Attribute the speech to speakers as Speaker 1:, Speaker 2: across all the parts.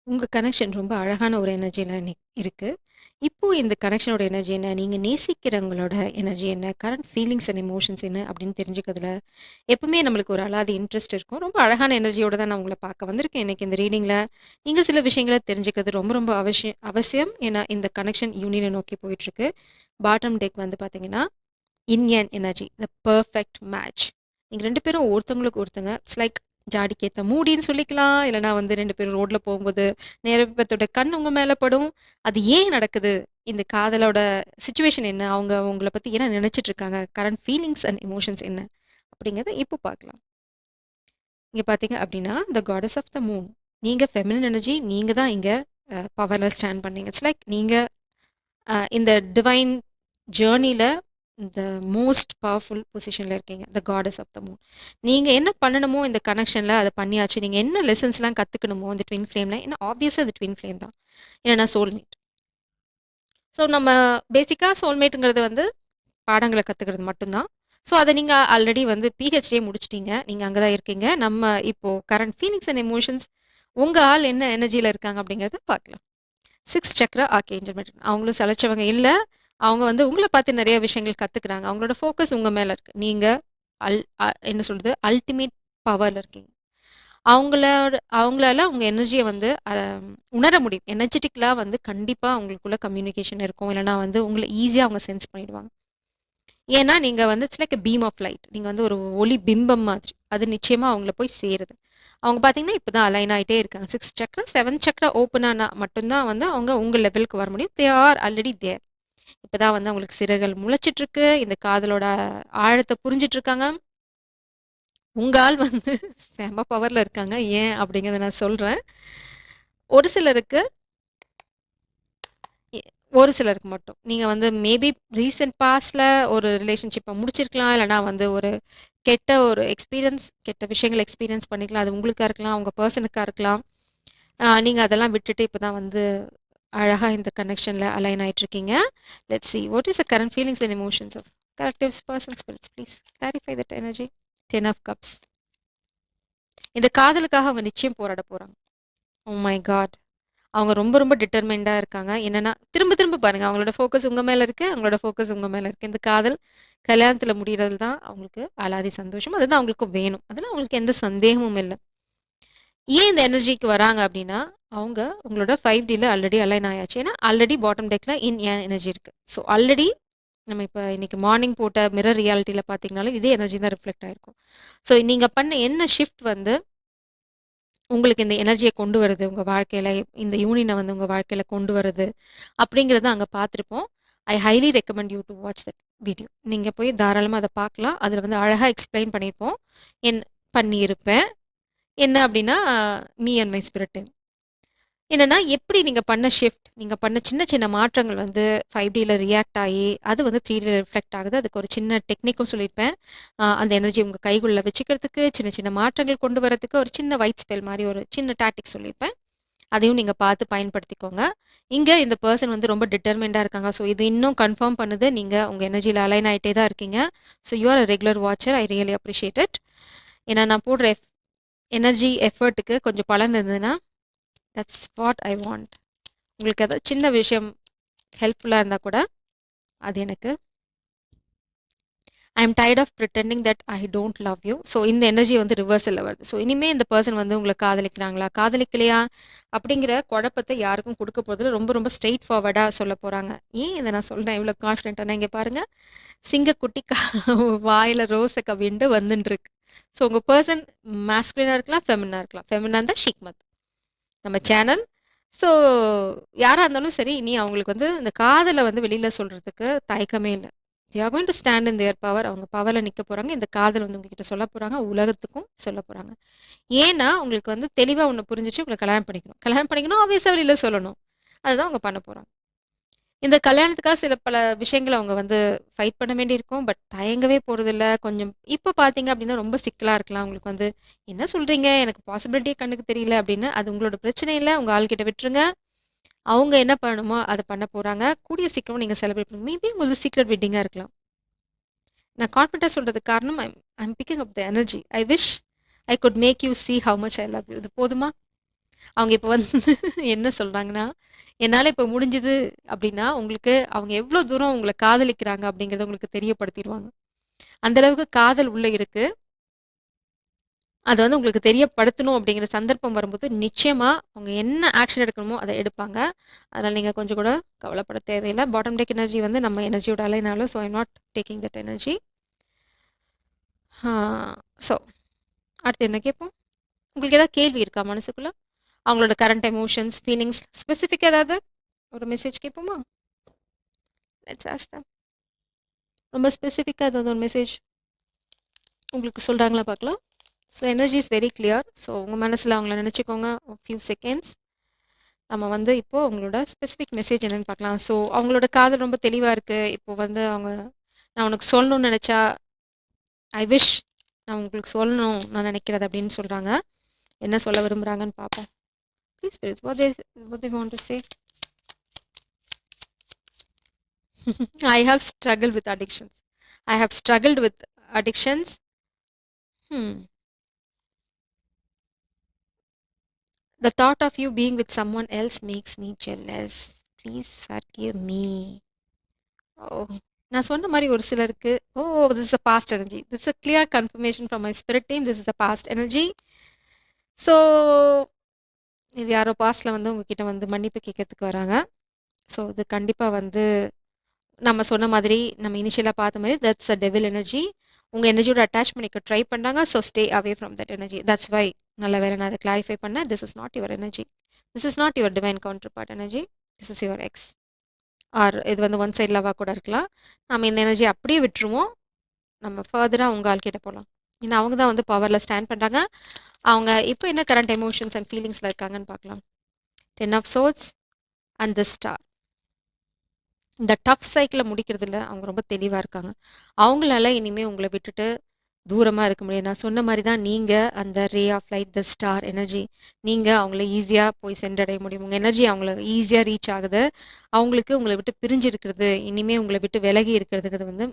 Speaker 1: உங்க கனெக்ஷன் ரொம்ப அழகான ஒரு எனர்ஜில இருக்கு. இப்போ இந்த கனெக்ஷனோட எனர்ஜி என்ன? நீங்க நேசிக்கிறவங்களோட எனர்ஜி என்ன? கரண்ட் ஃபீலிங்ஸ் அண்ட் எமோஷன்ஸ் என்ன? அப்படின்னு தெரிஞ்சுக்கிறதுல எப்பவுமே நம்மளுக்கு ஒரு அலாதி இன்ட்ரெஸ்ட் இருக்கும். ரொம்ப அழகான எனர்ஜியோட தான் நான் உங்கள பார்க்க வந்திருக்கேன் இன்னைக்கு இந்த ரீடிங்ல. நீங்க சில விஷயங்கள தெரிஞ்சுக்கிறது ரொம்ப ரொம்ப அவசியம். ஏன்னா இந்த கனெக்ஷன் யூனியன நோக்கி போயிட்டுருக்கு. பாட்டம் டெக் வந்து பார்த்தீங்கன்னா, இன்யன் எனர்ஜி த பெர்ஃபெக்ட் மேட்ச். நீங்க 2 பேரும் ஒருத்தவங்களுக்கு ஒருத்தங்க இட்ஸ் லைக் ஜாடிக்கு ஏத்த மூடின்னு சொல்லிக்கலாம். இல்லன்னா வந்து 2 பேரும் ரோட்ல போகும்போது நேரத்தோட கண் உங்க மேல படும். அது ஏன் நடக்குது? இந்த காதலோட சிச்சுவேஷன் என்ன? அவங்க உங்கள பத்தி என்ன நினைச்சிட்டு இருக்காங்க? கரண்ட் ஃபீலிங்ஸ் அண்ட் எமோஷன்ஸ் என்ன? அப்படிங்கிறத இப்போ பார்க்கலாம். இங்க பார்த்தீங்க அப்படின்னா, த காடஸ் ஆஃப் த மூன். நீங்க ஃபெமினின் எனர்ஜி. நீங்க தான் இங்க பவர்ல ஸ்டாண்ட் பண்ணீங்க. இட்ஸ் லைக் நீங்க இந்த டிவைன் ஜேர்னில இந்த மோஸ்ட் பவர்ஃபுல் பொசிஷன்ல இருக்கீங்க. த காடஸ் ஆஃப் த மூன். நீங்க என்ன பண்ணணுமோ இந்த கனெக்ஷன்ல அத பண்ணியாச்சு. நீங்க என்ன லெசன்ஸ்லாம் கத்துக்கணுமோ இந்த ட்வின் ஃப்ளேம்ல ஏன்னா ஆப்வியஸா அது ட்வின் ஃப்ளேம் தான். இல்லன்னா சோல்மேட். ஸோ நம்ம பேசிக்கா சோல்மேட்ங்கிறது வந்து பாடங்கள கத்துக்கிறது மட்டும் தான். ஸோ அத நீங்க ஆல்ரெடி வந்து பிஹெச்டியே முடிச்சுட்டீங்க. நீங்க அங்க தான் இருக்கீங்க. நம்ம இப்போ கரண்ட் ஃபீலிங்ஸ் அண்ட் எமோஷன்ஸ் உங்க ஆள் என்ன எனர்ஜில இருக்காங்க அப்படிங்கிறத பார்க்கலாம். 6 சக்ரா ஆர்க்ஏஞ்சல் மெட்டீரியல். அவங்களும் சலைச்சவங்க இல்ல. அவங்க வந்து உங்கள பார்த்து நெறைய விஷயங்கள் கத்துக்கிறாங்க. அவங்களோட ஃபோக்கஸ் உங்க மேல இருக்கு. நீங்க என்ன சொல்றது? அல்டிமேட் பவர்ல இருக்கீங்க. அவங்களால உங்க எனர்ஜிய வந்து உணர முடியும். எனர்ஜெட்டிக்கலா வந்து கண்டிப்பா உங்களுக்குள்ள கம்யூனிகேஷன் இருக்கும். இல்லன்னா வந்து உங்கள ஈஸியா அவங்க சென்ஸ் பண்ணிடுவாங்க. ஏன்னா, நீங்க வந்து it's like a beam of light. நீங்க வந்து ஒரு ஒளி பிம்பம் மாதிரி. அது நிச்சயமா அவங்கள போய் சேருது. அவங்க பார்த்தீங்கன்னா, இப்ப தான் அலைன் ஆயிட்டே இருக்காங்க. 6 சக்ரா, 7 சக்ரா ஓப்பன் ஆனா மட்டும் தான் வந்து அவங்க உங்க லெவலுக்கு வர முடியும். They are already there. இப்ப தான் வந்து அவங்களுக்கு சிறகுகள் முளைச்சிட்டு இருக்கு. இந்த காதலோட ஆழத்த புரிஞ்சுட்டு இருக்காங்க. உங்க ஆள் வந்து செம பவர்ல இருக்காங்க. ஏன் அப்படிங்கிறத நான் சொல்றேன். ஒரு சிலருக்கு எ ஒரு சிலருக்கு மட்டும். நீங்க வந்து மேபி ரீசென்ட் பாஸ்ட்ல ஒரு ரிலேஷன்ஷிப்ப முடிச்சிருக்கலாம். இல்லன்னா வந்து ஒரு கெட்ட ஒரு எக்ஸ்பீரியன்ஸ் கெட்ட விஷயங்கள எக்ஸ்பீரியன்ஸ் பண்ணிக்கலாம். அது உங்களுக்கா இருக்கலாம், உங்க பெர்சனுக்கா இருக்கலாம். நீங்க அதெல்லாம் விட்டுட்டு இப்ப தான் வந்து அழகா இந்த கனெக்ஷன்ல அலைன் ஆயிட்டுருக்கீங்க. Let's see what is the current feelings and emotions of collectives person spirits please clarify that energy. 10 of cups. இந்த காதலுக்காக அவங்க நிச்சயம் போராட போறாங்க. Oh my god! அவங்க ரொம்ப ரொம்ப டிட்டர்மைண்டா இருக்காங்க. என்னன்னா, திரும்ப திரும்ப பாருங்க. அவங்களோட ஃபோக்கஸ் உங்க மேல இருக்கு. அவங்களோட ஃபோக்கஸ் உங்க மேல இருக்கு. இந்த காதல் கல்யாணத்துல முடியறது தான் அவங்களுக்கு அலாதி சந்தோஷம். அதுதான் அவங்களுக்கு வேணும். அதுல அவங்களுக்கு எந்த சந்தேகமும் இல்ல. ஏன் இந்த எனர்ஜிக்கு வராங்க அப்டின்னா, அவங்க உங்களோட 5Dல ஆல்ரெடி அலைன் ஆயாச்சு. ஏன்னா, ஆல்ரெடி பாட்டம் டெக்ல எனர்ஜி இருக்கு. ஸோ ஆல்ரெடி நம்ம இப்ப இன்னைக்கு மார்னிங் போட்ட மிரர் ரியாலிட்டில பார்த்தீங்கனாலும், இதே எனர்ஜி தான் ரிஃப்ளெக்ட் ஆயிருக்கும். ஸோ நீங்க பண்ண என்ன ஷிஃப்ட் வந்து உங்களுக்கு இந்த எனர்ஜிய கொண்டு வருது உங்க வாழ்க்கையில, இந்த யூனியன வந்து உங்க வாழ்க்கையில கொண்டு வருது, அப்படிங்கிறத அங்க பார்த்திருப்போம். I highly recommend you to watch that video. நீங்க போய் தாராளமா அத பார்க்கலாம். அதுல வந்து அழகா எக்ஸ்ப்ளைன் பண்ணியிருப்போம். என் பண்ணியிருப்பேன். என்ன அப்படின்னா, மீ அண்ட் மை ஸ்பிரிட். என்னன்னா, எப்படி நீங்க பண்ண ஷிஃப்ட், நீங்க பண்ண சின்ன சின்ன மாற்றங்கள் வந்து 5Dல ரியாக்ட் ஆயி, அது வந்து 3Dல ரிஃப்ளெக்ட் ஆகுது. அதுக்கு ஒரு சின்ன டெக்னிக்கும் சொல்லியிருப்பேன். அந்த எனர்ஜி உங்க கைக்குள்ள வச்சுக்கிறதுக்கு, சின்ன சின்ன மாற்றங்கள் கொண்டு வரதுக்கு ஒரு சின்ன ஒயிட் ஸ்பெல் மாரி ஒரு சின்ன டாக்டிக்ஸ் சொல்லியிருப்பேன். அதையும் நீங்க பார்த்து பயன்படுத்திக்கோங்க. இங்க இந்த பெர்சன் வந்து ரொம்ப டிட்டர்மைண்டா இருக்காங்க. ஸோ இது இன்னும் கன்ஃபார்ம் பண்ணுது. நீங்க உங்க எனர்ஜில அலைன் ஆயிட்டே தான் இருக்கீங்க. So you are a regular watcher. I really appreciate it. ஏன்னா நான் போடுற எனர்ஜி, எஃபர்ட்டுக்கு கொஞ்சம் பலன் இருந்ததுன்னா, தட்ஸ் வாட் ஐ வாண்ட். உங்களுக்கு ஏதாவது சின்ன விஷயம் ஹெல்ப்ஃபுல்லா இருந்தா கூட, அது எனக்கு I am tired of pretending that I don't love you. So இந்த எனர்ஜி வந்து ரிவர்சல்ல வருது. ஸோ இனிமே இந்த பெர்சன் வந்து உங்கள காதலிக்கிறாங்களா, காதலிக்கலையா அப்படிங்கிற குழப்பத்தை யாருக்கும் குடுக்க போறதில்ல. ரொம்ப ரொம்ப ஸ்ட்ரெய்ட் ஃபார்வர்டா சொல்லப் போறாங்க. ஏன் இத நான் சொல்றேன் இவ்ளோ கான்ஃபிடென்ட்டானா, இங்க பாருங்க. சிங்கக்குட்டி வாயில ரோஸ கவ்விண்டு வந்துன்ருக்கு. ஸோ உங்க பெர்சன் மாஸ்குலினா இருக்கலாம், ஃபெமினினா இருக்கலாம். ஃபெமினினா இருந்தா ஷிக்மத். நம்ம சேனல். ஸோ யாரா இருந்தாலும் சரி, இனி அவங்களுக்கு வந்து இந்த காதல வந்து வெளியில சொல்றதுக்கு தயக்கமே இல்ல. They are going to stand in their power. அவங்க பவர்ல நிக்க போறாங்க. இந்த காதல் வந்து உங்ககிட்ட சொல்லப் போறாங்க. உலகத்துக்கும் சொல்லப் போறாங்க. ஏன்னா, உங்களுக்கு வந்து தெளிவா ஒண்ணு புரிஞ்சுச்சு. உங்கள கல்யாணம் பண்ணிக்கணும். கல்யாணம் பண்ணிக்கணும் ஆப்வியஸா வெளியில சொல்லணும். அதுதான் அவங்க பண்ண போறாங்க. இந்த கல்யாணத்துக்காக சில பல விஷயங்கள அவங்க வந்து ஃபைட் பண்ண வேண்டியிருக்கும். பட் தயங்கவே போறதில்ல. கொஞ்சம் இப்ப பார்த்தீங்க அப்டின்னா, ரொம்ப சிக்கலா இருக்கலாம். உங்களுக்கு வந்து, "என்ன சொல்றீங்க? எனக்கு பாசிபிலிட்டியே கண்ணுக்கு தெரியல" அப்டின்னு. அது உங்களோட பிரச்சனை இல்ல. உங்க ஆள்கிட்ட விட்டுருங்க. அவங்க என்ன பண்ணணுமோ அத பண்ண போறாங்க. கூடிய சீக்கிரம் நீங்க செலிப்ரேட் பண்ணுங்க. மேபி உங்களது சீக்ரெட் வெட்டிங்கா இருக்கலாம். நான் கான்ஃபிடென்ட்டா சொல்றதுக்கு காரணம் I am picking up the energy. I wish I could make you see how much I love you. இது போதுமா? அவங்க இப்ப வந்து என்ன சொல்றாங்கன்னா, என்னால இப்ப முடிஞ்சது அப்டின்னா, உங்களுக்கு அவங்க எவ்ளோ தூரம் உங்கள காதலிக்கிறாங்க அப்டிங்கிறத உங்களுக்கு தெரியப்படுத்திருவாங்க. அந்த அளவுக்கு காதல் உள்ள இருக்கு. அத வந்து உங்களுக்கு தெரியப்படுத்தணும் அப்படிங்கிற சந்தர்ப்பம் வரும்போது, நிச்சயமா அவங்க என்ன ஆக்ஷன் எடுக்கணுமோ அத எடுப்பாங்க. அதனால நீங்க கொஞ்சம் கூட கவலைப்பட தேவையில்ல. பாட்டம் டெக் எனர்ஜி வந்து நம்ம எனர்ஜியோட அலைனாலும், so I am not taking that energy. Ah so அடுத்து என்ன கேட்போம்? உங்களுக்கு ஏதாவது கேள்வி இருக்கா மனசுக்குள்ள? அவங்களோட கரண்ட் எமோஷன்ஸ், ஃபீலிங்ஸ் ஸ்பெசிஃபிக்கா ஏதாவது ஒரு மெசேஜ் கேட்போமா? Let's ask them. ரொம்ப ஸ்பெசிஃபிக்கா ஏதாவது ஒரு மெசேஜ் உங்களுக்கு சொல்றாங்களா பார்க்கலாம். So energy is very clear. So உங்க மனசுல அவங்கள நினைச்சுக்கோங்க. Few seconds. நம்ம வந்து இப்போ அவங்களோட ஸ்பெசிஃபிக் மெசேஜ் என்னன்னு பார்க்கலாம். ஸோ அவங்களோட காதல் ரொம்ப தெளிவா இருக்கு. இப்போ வந்து அவங்க நான் உனக்கு சொல்லணும்னு நினைச்சா, ஐ விஷ் நான் உங்களுக்கு சொல்லணும் நான் நினைக்கிறது அப்படின்னு சொல்றாங்க. என்ன சொல்ல விரும்புறாங்கன்னு பார்ப்போம். Please spirits what they want to say. I have struggled with addictions. I have struggled with addictions. Hmm. The thought of you being with someone else makes me jealous. Please forgive me. ஓ! நான் சொன்ன மாரி ஒரு சிலருக்கு, ஓ! This is a past energy. This is a clear confirmation from my spirit team. This is a past energy. So இது யாரோ பாஸ்ட்ல வந்து உங்ககிட்ட வந்து மன்னிப்பு கேட்கறதுக்கு வராங்க. ஸோ இது கண்டிப்பா வந்து நம்ம சொன்ன மாதிரி, நம்ம இனிஷியலா பார்த்த மாரி தட்ஸ் அ டெவில் எனர்ஜி. உங்க எனர்ஜியோட அட்டாச் பண்ணிக்க ட்ரை பண்ணாங்க. So stay away from that energy. That's why நல்ல வேளை நான் அத கிளாரிஃபை பண்ணேன். This is not your energy. This is not your divine counterpart energy. This is your ex. Or இது வந்து ஒன் சைட் லவ்வா கூட இருக்கலாம். நம்ம இந்த எனர்ஜி அப்படியே விட்டுருவோம். நம்ம ஃபர்தரா உங்க ஆள்கிட்ட போலாம். ஏன்னா அவங்க தான் வந்து பவர்ல ஸ்டாண்ட் பண்றாங்க. அவங்க இப்போ என்ன கரண்ட் எமோஷன்ஸ் அண்ட் ஃபீலிங்ஸ்ல இருக்காங்கன்னு பார்க்கலாம். 10 of sorts and the star. இந்த டஃப் சைக்கிள முடிக்கிறதுல அவங்க ரொம்ப தெளிவா இருக்காங்க. அவங்களால இனிமே உங்கள விட்டுட்டு தூரமா இருக்க முடியாது. நான் சொன்ன மாரி தான் நீங்க அந்த ray of light, the star energy. நீங்க அவங்கள ஈஸியா போய் சென்றடைய முடியும். உங்க எனர்ஜி அவங்கள ஈஸியா ரீச் ஆகுது. அவங்களுக்கு உங்கள விட்டு பிரிஞ்சு இருக்கிறது, இனிமே உங்கள விட்டு விலகி இருக்கிறதுங்கிறது வந்து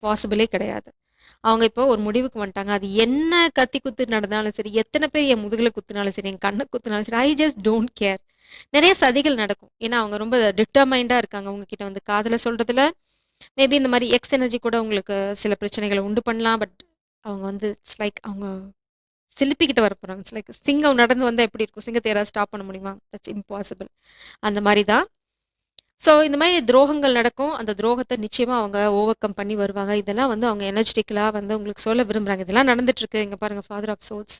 Speaker 1: பாசிபிளே கிடையாது. அவங்க இப்போ ஒரு முடிவுக்கு வந்துட்டாங்க. அது என்ன கத்தி குத்து நடந்தாலும் சரி, எத்தன பேர் என் முதுகுல குத்துனாலும் சரி, என் கண்ண குத்துனாலும் சரி, ஐ ஜஸ்ட் டோன்ட் கேர். நெறைய சதிகள் நடக்கும். ஏன்னா, அவங்க ரொம்ப டிட்டர்மைண்டா இருக்காங்க. உங்ககிட்ட வந்து காதல சொல்றதுல, மேபி இந்த மாரி எக்ஸ் எனர்ஜி கூட உங்களுக்கு சில பிரச்சனைகள உண்டு பண்ணலாம். பட் அவங்க வந்து இட்ஸ் லைக் அவங்க சிலுப்பிக்கிட்டு வரப்போறாங்க. இட்ஸ் லைக் சிங்கம் நடந்து வந்தா எப்படி இருக்கும்? சிங்கத்த யாராவது ஸ்டாப் பண்ண முடியுமா? That's impossible. அந்த மாரி தான். ஸோ இந்த மாரி துரோகங்கள் நடக்கும். அந்த துரோகத்த நிச்சயமா அவங்க ஓவர் கம் பண்ணி வருவாங்க. இதெல்லாம் வந்து அவங்க எனர்ஜெட்டிக்கலா வந்து உங்களுக்கு சொல்ல விரும்புறாங்க. இதெல்லாம் நடந்துட்டு இருக்கு. இங்க பாருங்க ஃபாதர் ஆஃப் சோல்ஸ்.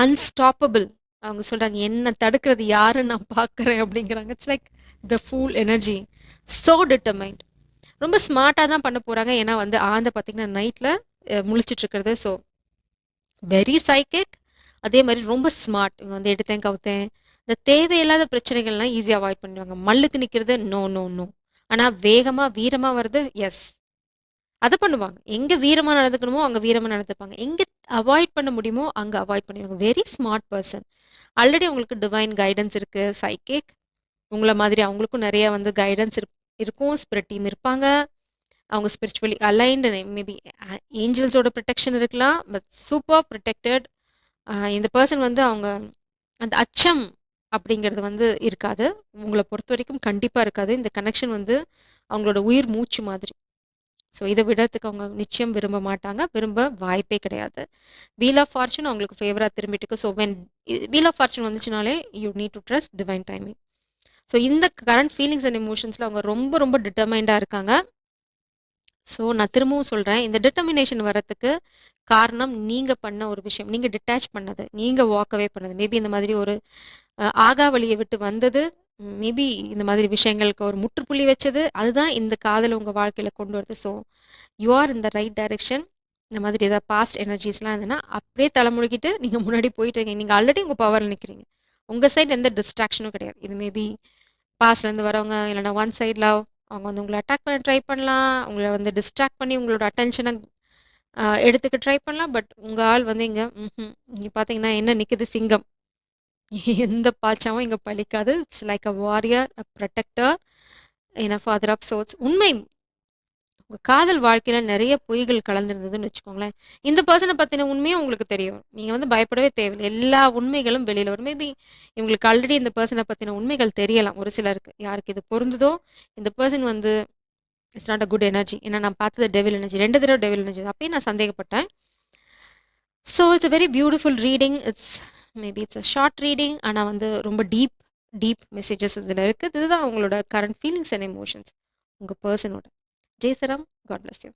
Speaker 1: அன்ஸ்டாப்பபிள். அவங்க சொல்றாங்க, "என்ன தடுக்கிறது யாருன்னு நான் பார்க்குறேன்" அப்படிங்கிறாங்க. It's like the pool energy. So determined. ரொம்ப ஸ்மார்ட்டா தான் பண்ண போறாங்க. ஏன்னா வந்து ஆழ்ந்த பார்த்தீங்கன்னா, நைட்ல முழிச்சிட்டு இருக்கிறது. So very psychic. அதே மாரி ரொம்ப ஸ்மார்ட். இவங்க வந்து எடுத்தேன், கவுத்தேன். இந்த தேவையில்லாத பிரச்சனைகள்லாம் ஈஸியா அவாய்ட் பண்ணிடுவாங்க. மல்லுக்கு நிக்கிறது நோ, நோ, நோ. ஆனா வேகமா, வீரமா வருது எஸ். அத பண்ணுவாங்க. எங்க வீரமா நடந்துக்கணுமோ, அங்க வீரமா நடந்துப்பாங்க. எங்க அவாய்ட் பண்ண முடியுமோ, அங்க அவாய்ட் பண்ணிடுவாங்க. Very smart person. ஆல்ரெடி உங்களுக்கு டிவைன் கைடன்ஸ் இருக்கு. சைக்கிக். உங்கள மாதிரி அவங்களுக்கும் நெறைய வந்து கைடன்ஸ் இருக்கும். ஸ்பிரிட் டீம் இருப்பாங்க. அவங்க ஸ்பிரிச்சுவலி அலைன்டு மேபி ஏஞ்சல்ஸோட ப்ரொடெக்ஷன் இருக்கலாம். But super protected. இந்த பெர்சன் வந்து அவங்க அந்த அச்சம் அப்படிங்கிறது வந்து இருக்காது. உங்கள பொறுத்தவரைக்கும் கண்டிப்பா இருக்காது. இந்த கனெக்ஷன் வந்து அவங்களோட உயிர் மூச்சு மாதிரி. ஸோ இத விடறதுக்கு அவங்க நிச்சயம் விரும்ப மாட்டாங்க. விரும்ப வாய்ப்பே கிடையாது. வீல் ஆஃப் ஃபார்ச்சூன் அவங்களுக்கு ஃபேவரா திரும்பிட்டு இருக்கு. ஸோ வீல் ஆஃப் ஃபார்ச்சூன் வந்துச்சுனாலே you need to trust divine timing. So இந்த கரண்ட் ஃபீலிங்ஸ் அண்ட் எமோஷன்ஸ்ல அவங்க ரொம்ப ரொம்ப டிட்டர்மைண்டா இருக்காங்க. ஸோ நான் திரும்பவும் சொல்றேன். இந்த டிட்டர்மினேஷன் வரதுக்கு காரணம் நீங்க பண்ண ஒரு விஷயம். நீங்க டிட்டாச் பண்ணது. நீங்க வாக் அவே பண்ணது. மேபி இந்த மாதிரி ஒரு ஆகா வழிய விட்டு வந்தது. மேபி இந்த மாதிரி விஷயங்களுக்கு ஒரு முற்றுப்புள்ளி வச்சது. அதுதான் இந்த காதல உங்க வாழ்க்கையில கொண்டு வருது. So you are in the right direction. இந்த மாதிரி ஏதாவது பாஸ்ட் எனர்ஜிஸ்லாம் இருந்ததுன்னா, அப்படியே தலைமுழுகிட்டு நீங்க முன்னாடி போயிட்டு இருக்கீங்க. நீங்க ஆல்ரெடி உங்க பவர்ல நிக்கிறீங்க. உங்க சைடு எந்த டிஸ்ட்ராக்ஷனும் கிடையாது. இது மேபி பாஸ்ட்லேருந்து வரவங்க, இல்லைன்னா ஒன் சைட் லவ். அவங்க வந்து உங்கள அட்டாக் பண்ண ட்ரை பண்ணலாம். உங்கள வந்து டிஸ்ட்ராக்ட் பண்ணி உங்களோட அட்டென்ஷன எடுத்துக்க ட்ரை பண்ணலாம். பட் உங்க ஆள் வந்து இங்க இங்க பார்த்தீங்கன்னா என்ன நிக்குது சிங்கம். எந்த பாய்ச்சாவும் இங்க பலிக்காது. It's like a warrior, a protector, father of sorts. உண்மை உங்க காதல் வாழ்க்கையில நெறைய பொய்கள் கலந்திருந்ததுன்னு வச்சுக்கோங்களேன். இந்த பெர்சன பத்தின உண்மையும் உங்களுக்கு தெரியும். நீங்க வந்து பயப்படவே தேவையில்ல. எல்லா உண்மைகளும் வெளில வரும். மேபி இவங்களுக்கு ஆல்ரெடி இந்த பெர்சன பத்தின உண்மைகள் தெரியலாம் ஒரு சிலருக்கு. யாருக்கு இது பொருந்துதோ, இந்த பெர்சன் வந்து it's not a good energy. ஏன்னா நான் பார்த்தது டெவில் எனர்ஜி. 2 தடவ டெவில் எனர்ஜி. அப்பயும் நான் சந்தேகப்பட்டேன். So it's a very beautiful reading. Maybe it's a short reading. ஆனா வந்து ரொம்ப டீப் மெசேஜஸ் இதுல இருக்கு. இதுதான் அவங்களோட கரண்ட் ஃபீலிங்ஸ் அண்ட் எமோஷன்ஸ். உங்க பெர்சனோட. ஜெய் சீராம். God bless you.